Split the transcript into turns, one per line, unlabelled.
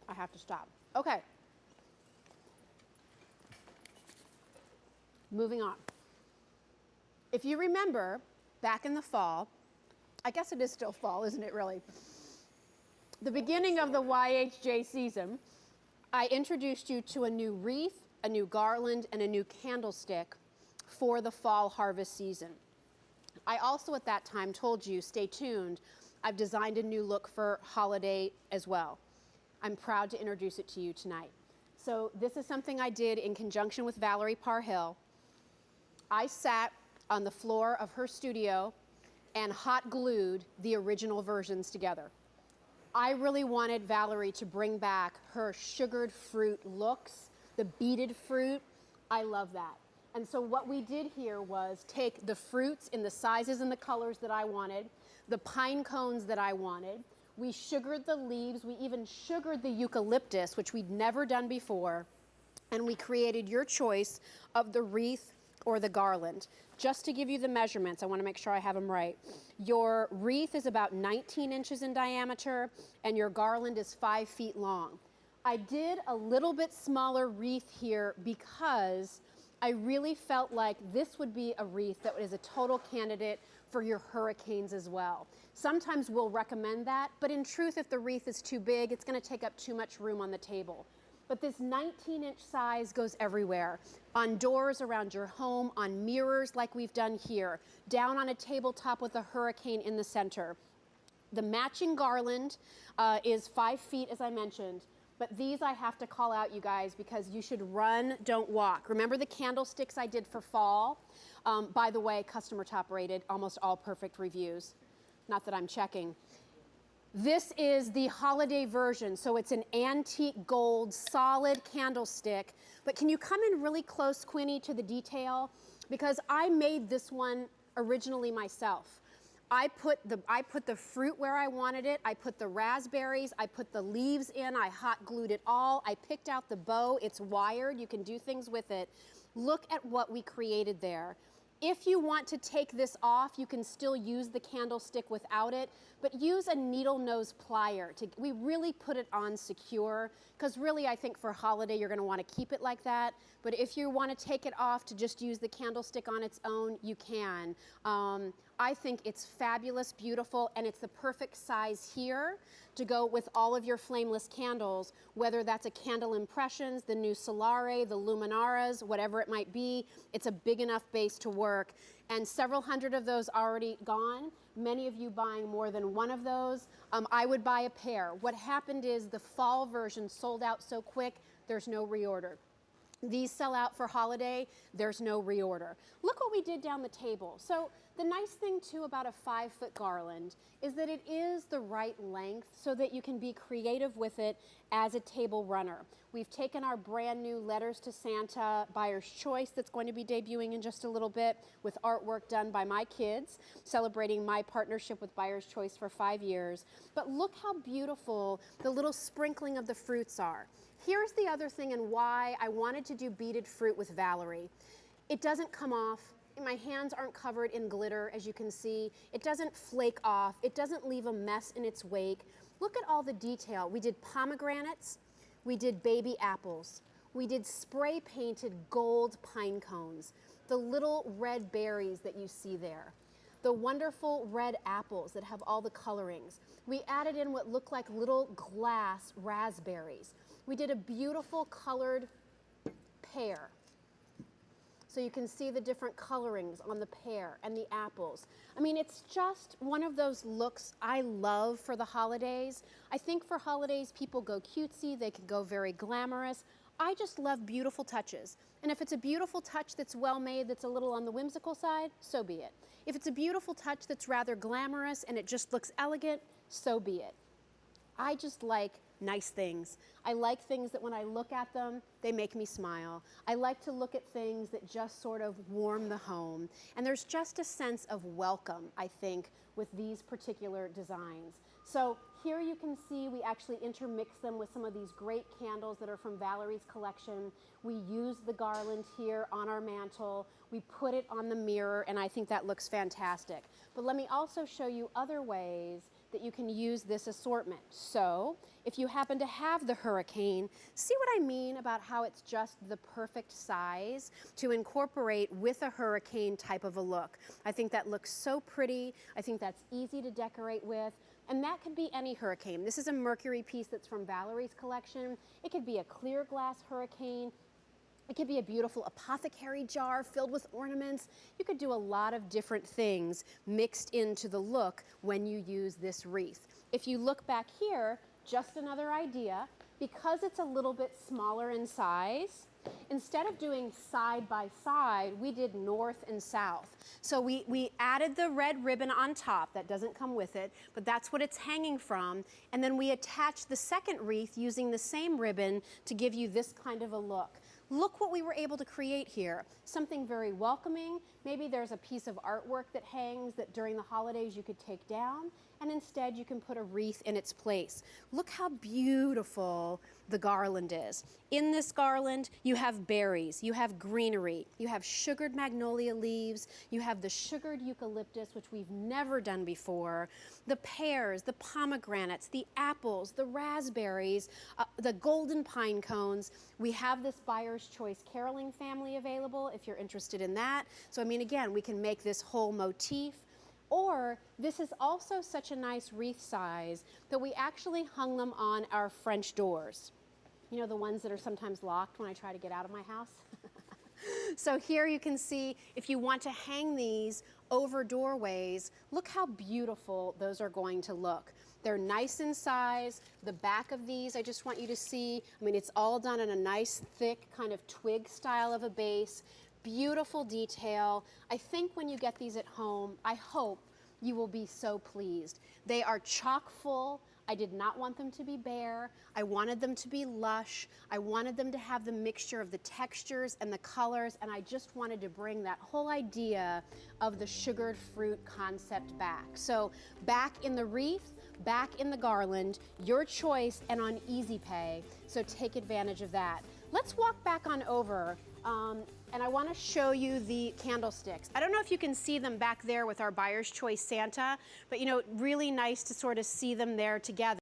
I have to stop. Okay. Moving on. If you remember, back in the fall, I guess it is still fall, isn't it really? The beginning of the YHJ season, I introduced you to a new wreath, a new garland, and a new candlestick for the fall harvest season. I also at that time told you, stay tuned, I've designed a new look for holiday as well. I'm proud to introduce it to you tonight. So this is something I did in conjunction with Valerie Parhill. I sat on the floor of her studio and hot glued the original versions together. I really wanted Valerie to bring back her sugared fruit looks, the beaded fruit. I love that. And so what we did here was take the fruits in the sizes and the colors that I wanted, the pine cones that I wanted. We sugared the leaves. We even sugared the eucalyptus, which we'd never done before. And we created your choice of the wreath or the garland. Just to give you the measurements, I want to make sure I have them right. Your wreath is about 19 inches in diameter, and your garland is 5 feet long. I did a little bit smaller wreath here because I really felt like this would be a wreath that is a total candidate for your hurricanes as well. Sometimes we'll recommend that, but in truth, if the wreath is too big, it's going to take up too much room on the table. But this 19-inch size goes everywhere, on doors around your home, on mirrors like we've done here, down on a tabletop with a hurricane in the center. The matching garland is 5 feet, as I mentioned, but these I have to call out, you guys, because you should run, don't walk. Remember the candlesticks I did for fall? By the way, customer top rated, almost all perfect reviews. Not that I'm checking. This is the holiday version, so it's an antique gold solid candlestick. But can you come in really close, Quinny, to the detail? Because I made this one originally myself. I put the fruit where I wanted it. I put the raspberries. I put the leaves in. I hot glued it all. I picked out the bow. It's wired. You can do things with it. Look at what we created there. If you want to take this off, you can still use the candlestick without it, but use a needle nose plier. We really put it on secure, because really I think for holiday you're going to want to keep it like that. But if you want to take it off to just use the candlestick on its own, you can. I think it's fabulous, beautiful, and it's the perfect size here to go with all of your flameless candles, whether that's a Candle Impressions, the new Solare, the Luminaras, whatever it might be. It's a big enough base to work. And several hundred of those already gone. Many of you buying more than one of those. I would buy a pair. What happened is the fall version sold out so quick, there's no reorder. These sell out for holiday, there's no reorder. Look what we did down the table. So the nice thing too about a 5-foot garland is that it is the right length so that you can be creative with it as a table runner. We've taken our brand new Letters to Santa Buyer's Choice that's going to be debuting in just a little bit with artwork done by my kids, celebrating my partnership with Buyer's Choice for 5 years. But look how beautiful the little sprinkling of the fruits are. Here's the other thing and why I wanted to do beaded fruit with Valerie. It doesn't come off. My hands aren't covered in glitter, as you can see. It doesn't flake off. It doesn't leave a mess in its wake. Look at all the detail. We did pomegranates. We did baby apples. We did spray painted gold pine cones. The little red berries that you see there. The wonderful red apples that have all the colorings. We added in what looked like little glass raspberries. We did a beautiful colored pear. So you can see the different colorings on the pear and the apples. I mean, it's just one of those looks I love for the holidays. I think for holidays, people go cutesy, they can go very glamorous. I just love beautiful touches. And if it's a beautiful touch that's well made, that's a little on the whimsical side, so be it. If it's a beautiful touch that's rather glamorous and it just looks elegant, so be it. I just like nice things. I like things that when I look at them, they make me smile. I like to look at things that just sort of warm the home. And there's just a sense of welcome, I think, with these particular designs. So here you can see we actually intermix them with some of these great candles that are from Valerie's collection. We use the garland here on our mantle. We put it on the mirror, and I think that looks fantastic. But let me also show you other ways that you can use this assortment. So if you happen to have the hurricane, see what I mean about how it's just the perfect size to incorporate with a hurricane type of a look. I think that looks so pretty. I think that's easy to decorate with. And that could be any hurricane. This is a Mercury piece that's from Valerie's collection. It could be a clear glass hurricane. It could be a beautiful apothecary jar filled with ornaments. You could do a lot of different things mixed into the look when you use this wreath. If you look back here, just another idea, because it's a little bit smaller in size, instead of doing side by side, we did north and south. So we added the red ribbon on top. That doesn't come with it, but that's what it's hanging from. And then we attached the second wreath using the same ribbon to give you this kind of a look. Look what we were able to create here. Something very welcoming. Maybe there's a piece of artwork that hangs that during the holidays you could take down, and instead you can put a wreath in its place. Look how beautiful the garland is. In this garland, you have berries, you have greenery, you have sugared magnolia leaves, you have the sugared eucalyptus, which we've never done before, the pears, the pomegranates, the apples, the raspberries, the golden pine cones. We have this Buyer's Choice caroling family available if you're interested in that. So I mean, again, we can make this whole motif. Or this is also such a nice wreath size that we actually hung them on our French doors. You know, the ones that are sometimes locked when I try to get out of my house? So here you can see, if you want to hang these over doorways, look how beautiful those are going to look. They're nice in size. The back of these, I just want you to see, I mean, it's all done in a nice, thick kind of twig style of a base. Beautiful detail. I think when you get these at home, I hope you will be so pleased. They are chock full. I did not want them to be bare. I wanted them to be lush. I wanted them to have the mixture of the textures and the colors, and I just wanted to bring that whole idea of the sugared fruit concept back. So back in the wreath, back in the garland, your choice, and on Easy Pay. So take advantage of that. Let's walk back on over. And I want to show you the candlesticks. I don't know if you can see them back there with our Buyer's Choice Santa, but you know, really nice to sort of see them there together.